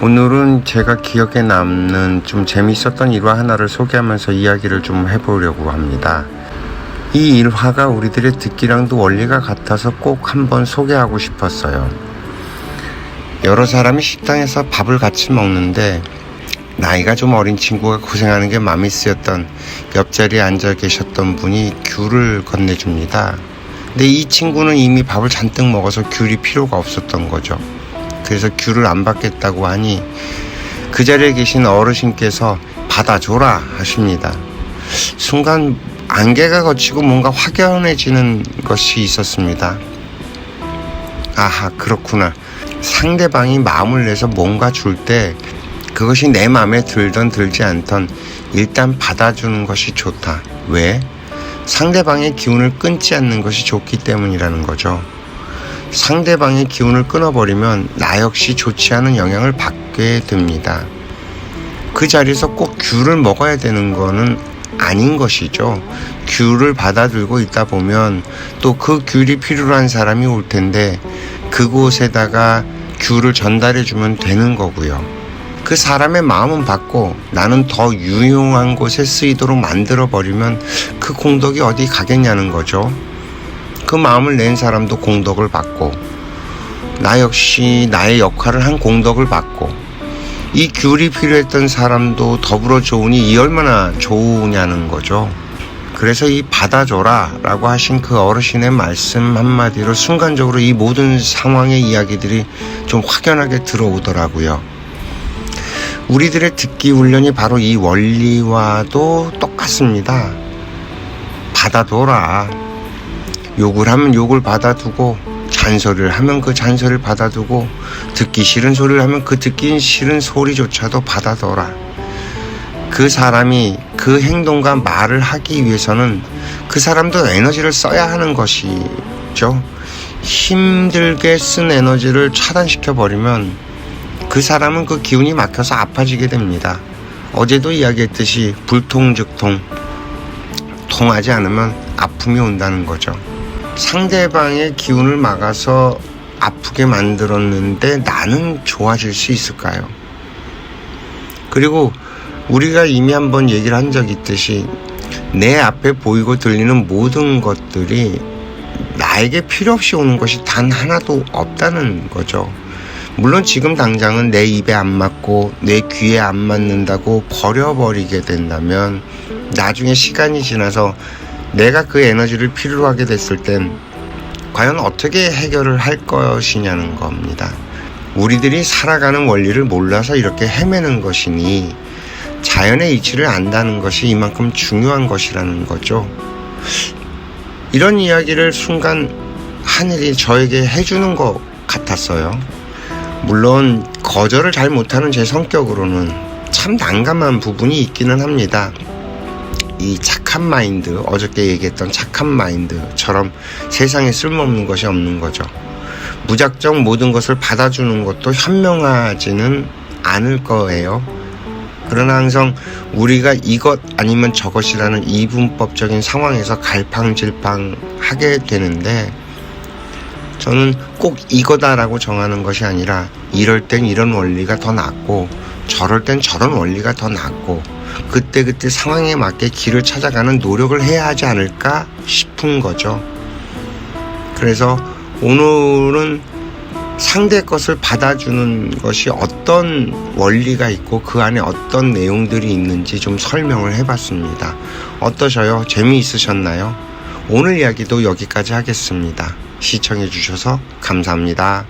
오늘은 제가 기억에 남는 좀 재밌었던 일화 하나를 소개하면서 이야기를 좀 해보려고 합니다. 이 일화가 우리들의 듣기랑도 원리가 같아서 꼭 한번 소개하고 싶었어요. 여러 사람이 식당에서 밥을 같이 먹는데 나이가 좀 어린 친구가 고생하는 게 마음이 쓰였던 옆자리에 앉아 계셨던 분이 귤을 건네줍니다. 근데 이 친구는 이미 밥을 잔뜩 먹어서 귤이 필요가 없었던 거죠. 그래서 귤을 안 받겠다고 하니 그 자리에 계신 어르신께서 받아줘라 하십니다. 순간 안개가 걷히고 뭔가 확연해지는 것이 있었습니다. 아하, 그렇구나. 상대방이 마음을 내서 뭔가 줄 때 그것이 내 마음에 들던 들지 않던 일단 받아주는 것이 좋다. 왜? 상대방의 기운을 끊지 않는 것이 좋기 때문이라는 거죠. 상대방의 기운을 끊어버리면 나 역시 좋지 않은 영향을 받게 됩니다. 그 자리에서 꼭 귤을 먹어야 되는 거는 아닌 것이죠. 귤을 받아들고 있다 보면 또 그 귤이 필요로 한 사람이 올 텐데 그곳에다가 귤을 전달해 주면 되는 거고요. 그 사람의 마음은 받고 나는 더 유용한 곳에 쓰이도록 만들어 버리면 그 공덕이 어디 가겠냐는 거죠. 그 마음을 낸 사람도 공덕을 받고 나 역시 나의 역할을 한 공덕을 받고 이 귤이 필요했던 사람도 더불어 좋으니 이 얼마나 좋으냐는 거죠. 그래서 이 받아줘라 라고 하신 그 어르신의 말씀 한마디로 순간적으로 이 모든 상황의 이야기들이 좀 확연하게 들어오더라고요. 우리들의 듣기 훈련이 바로 이 원리와도 똑같습니다. 받아둬라. 욕을 하면 욕을 받아두고 잔소리를 하면 그 잔소리를 받아두고 듣기 싫은 소리를 하면 그 듣기 싫은 소리조차도 받아둬라. 그 사람이 그 행동과 말을 하기 위해서는 그 사람도 에너지를 써야 하는 것이죠. 힘들게 쓴 에너지를 차단시켜버리면 그 사람은 그 기운이 막혀서 아파지게 됩니다. 어제도 이야기했듯이 불통즉통, 통하지 않으면 아픔이 온다는 거죠. 상대방의 기운을 막아서 아프게 만들었는데 나는 좋아질 수 있을까요? 그리고 우리가 이미 한번 얘기를 한 적이 있듯이 내 앞에 보이고 들리는 모든 것들이 나에게 필요 없이 오는 것이 단 하나도 없다는 거죠. 물론 지금 당장은 내 입에 안 맞고 내 귀에 안 맞는다고 버려버리게 된다면 나중에 시간이 지나서 내가 그 에너지를 필요로 하게 됐을 땐 과연 어떻게 해결을 할 것이냐는 겁니다. 우리들이 살아가는 원리를 몰라서 이렇게 헤매는 것이니 자연의 이치를 안다는 것이 이만큼 중요한 것이라는 거죠. 이런 이야기를 순간 하늘이 저에게 해주는 것 같았어요. 물론 거절을 잘 못하는 제 성격으로는 참 난감한 부분이 있기는 합니다. 이 착한 마인드, 어저께 얘기했던 착한 마인드처럼 세상에 쓸모없는 것이 없는 거죠. 무작정 모든 것을 받아주는 것도 현명하지는 않을 거예요. 그러나 항상 우리가 이것 아니면 저것이라는 이분법적인 상황에서 갈팡질팡 하게 되는데 저는 꼭 이거다라고 정하는 것이 아니라 이럴 땐 이런 원리가 더 낫고 저럴 땐 저런 원리가 더 낫고 그때그때 상황에 맞게 길을 찾아가는 노력을 해야 하지 않을까 싶은 거죠. 그래서 오늘은 상대 것을 받아주는 것이 어떤 원리가 있고 그 안에 어떤 내용들이 있는지 좀 설명을 해봤습니다. 어떠셔요? 재미있으셨나요? 오늘 이야기도 여기까지 하겠습니다. 시청해 주셔서 감사합니다.